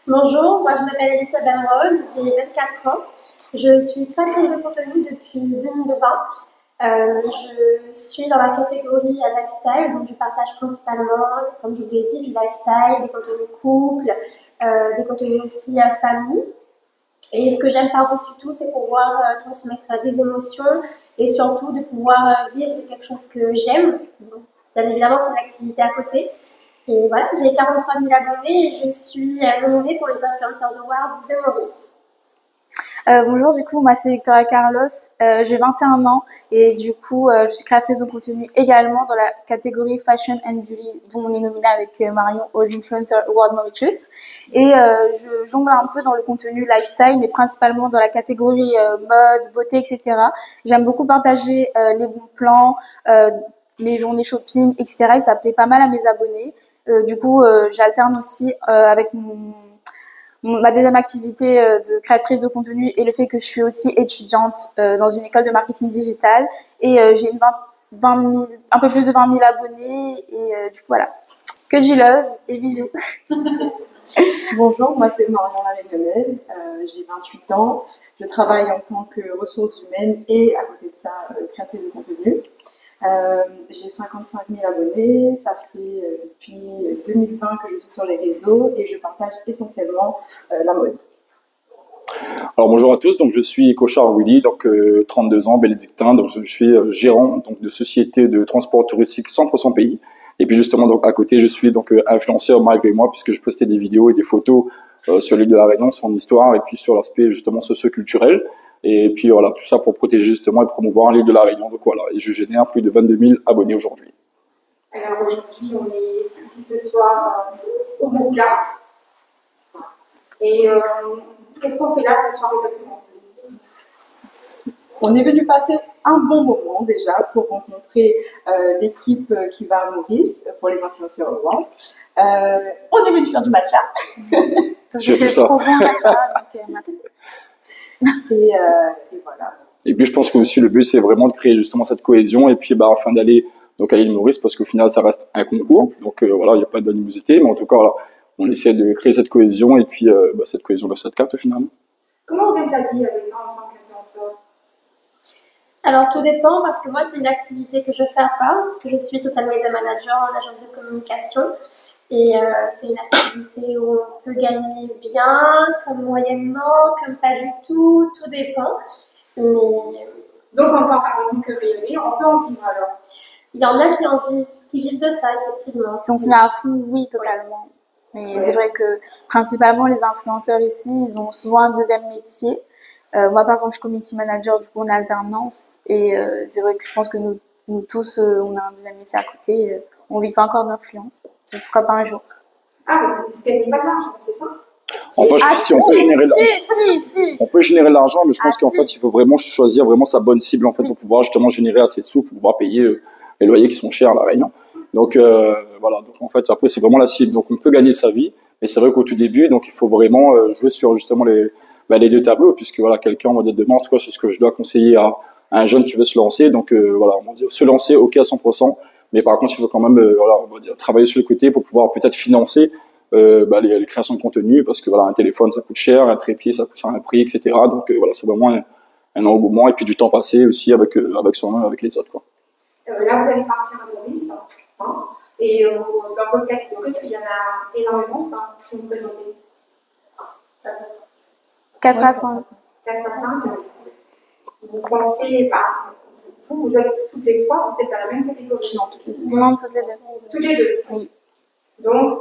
Bonjour, moi je m'appelle Elissa Benrod, j'ai 24 ans. Je suis créatrice de contenu depuis 2020. Je suis dans la catégorie lifestyle, donc je partage principalement, comme je vous l'ai dit, du lifestyle, des contenus couple, des contenus aussi famille. Et ce que j'aime par-dessus tout, c'est pouvoir transmettre des émotions et surtout de pouvoir vivre de quelque chose que j'aime. Donc, bien évidemment, c'est une activité à côté. Et voilà, j'ai 43 000 abonnés et je suis nominée pour les Influencers Awards de Maurice. Bonjour, du coup, moi c'est Victoria Carlos, j'ai 21 ans et du coup je suis créatrice de contenu également dans la catégorie Fashion and Beauty dont on est nominé avec Marion aux Influencer Awards Mauritius et je jongle un peu dans le contenu lifestyle mais principalement dans la catégorie mode, beauté, etc. J'aime beaucoup partager les bons plans, mes journées shopping, etc. et ça plaît pas mal à mes abonnés. Du coup, j'alterne aussi avec ma deuxième activité de créatrice de contenu et le fait que je suis aussi étudiante dans une école de marketing digital et j'ai une 20 000, un peu plus de 20 000 abonnés et du coup voilà, que du love et bisous. Bonjour, moi c'est Marion Larégonnaise, j'ai 28 ans, je travaille en tant que ressources humaines et à côté de ça créatrice de contenu. J'ai 55 000 abonnés, ça fait depuis 2020 que je suis sur les réseaux et je partage essentiellement la mode. Alors bonjour à tous, donc je suis Cochard Willy, donc 32 ans, bénédictin, donc je suis gérant donc de société de transport touristique 100% pays. Et puis justement donc à côté je suis donc influenceur malgré moi puisque je postais des vidéos et des photos sur l'île de la Réunion, son histoire et puis sur l'aspect justement socio-culturel. Et puis voilà, tout ça pour protéger justement et promouvoir l'île de la Réunion. Donc voilà, et je génère plus de 22 000 abonnés aujourd'hui. Alors aujourd'hui, on est ici ce soir au Moka. Et qu'est-ce qu'on fait là ce soir exactement? On est venu passer un bon moment déjà pour rencontrer l'équipe qui va à Maurice pour les Influenceurs Awards. On est venu faire du matcha. Parce que c'est trop bon matcha. Et voilà. Et puis je pense que aussi le but c'est vraiment de créer justement cette cohésion et puis afin d'aller donc à l'île Maurice parce qu'au final ça reste un concours donc voilà, il n'y a pas d'animosité mais en tout cas voilà, on essaie de créer cette cohésion et puis cette cohésion de cette carte finalement. Comment on gagne sa vie avec en tant qu'influenceur? Alors tout dépend parce que moi c'est une activité que je fais à part parce que je suis social media manager en agence de communication et c'est une activité où on peut gagner bien, comme moyennement, comme pas du tout, tout dépend. Mais donc en tant qu'influenceur, on peut en vivre alors. Il y en a qui vivent de ça effectivement. Si on se met à fond, oui, totalement. Mais c'est vrai que principalement les influenceurs ici, ils ont souvent un deuxième métier. Moi, par exemple, je suis community manager du coup en alternance et c'est vrai que je pense que nous tous, on a un deuxième métier à côté. On vit pas encore d'influence. Pourquoi pas un jour? Ah, mais vous gagnez pas de l'argent, c'est ça? Enfin, si on peut générer on peut générer de l'argent, mais je pense qu'en fait, il faut vraiment choisir vraiment sa bonne cible en fait pour pouvoir justement générer assez de sous pour pouvoir payer les loyers qui sont chers à La Réunion. Donc voilà, donc en fait après c'est vraiment la cible. Donc on peut gagner sa vie, mais c'est vrai qu'au tout début, donc il faut vraiment jouer sur justement les deux tableaux, puisque voilà, quelqu'un, on va dire demain, en tout cas, c'est ce que je dois conseiller à un jeune qui veut se lancer. Donc voilà, on va dire se lancer, ok à 100%, mais par contre, il faut quand même voilà, on va dire travailler sur le côté pour pouvoir peut-être financer les créations de contenu, parce que voilà, un téléphone ça coûte cher, un trépied ça coûte un prix, etc. Donc voilà, c'est vraiment un engouement et puis du temps passé aussi avec soi-même, avec les autres, quoi. Là, vous allez partir à Maurice, hein, et dans votre catégorie, il y en a énormément, hein, si vous présentez. 4 à 5. 4 à 5. Vous pensez, vous êtes toutes les trois, vous êtes dans la même catégorie? Non, toutes les deux. Toutes les deux? Oui. Donc,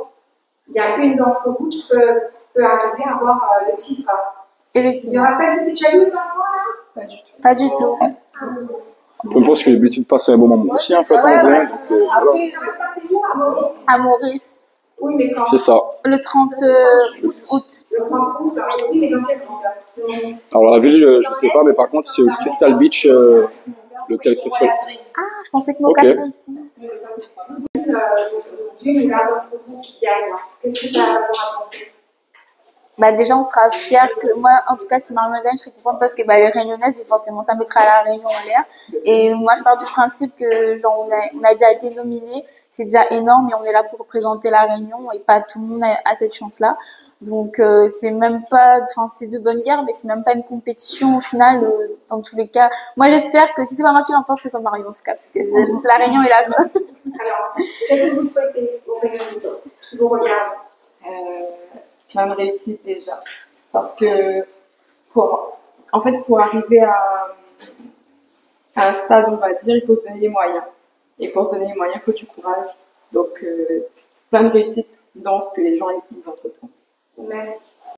il y a une d'entre vous qui peut arriver à avoir le titre. Effectivement. Il n'y aura pas une petite jalouse dans le coin, là? Pas du tout. Je pense que le but c'est de passer un bon moment aussi, en fait. Après, ça va se passer où à Maurice? À Maurice. Oui, mais quand? C'est ça. Le 30 août. Le 30 août, oui, mais dans quelle ville? Alors la ville, je sais pas, mais par contre c'est au Crystal Beach, l'hôtel Crystal. Ah, je pensais que Moka c'était ici. Aujourd'hui, il y en a d'entre vous qui gagnent. Qu'est-ce que ça va vous rapporter? bah déjà on sera fiers que moi en tout cas si Marion gagne je serais contente parce que bah elle est réunionnaise et forcément ça mettra la Réunion en l'air et moi je pars du principe que genre on a déjà été nominé, c'est déjà énorme et on est là pour représenter la Réunion et pas tout le monde a cette chance là, donc c'est même pas, enfin c'est de bonne guerre mais c'est même pas une compétition au final, dans tous les cas moi j'espère que si c'est pas moi qui l'emporte c'est sans Marion en tout cas parce que c'est la Réunion est là quoi. Alors, qu'est-ce que vous souhaitez pour les résultats qui vous regardent? Plein de réussite déjà. Parce que en fait, pour arriver à un stade, on va dire, il faut se donner les moyens. Et pour se donner les moyens, il faut du courage. Donc, plein de réussite dans ce que les gens ils entreprennent. Merci.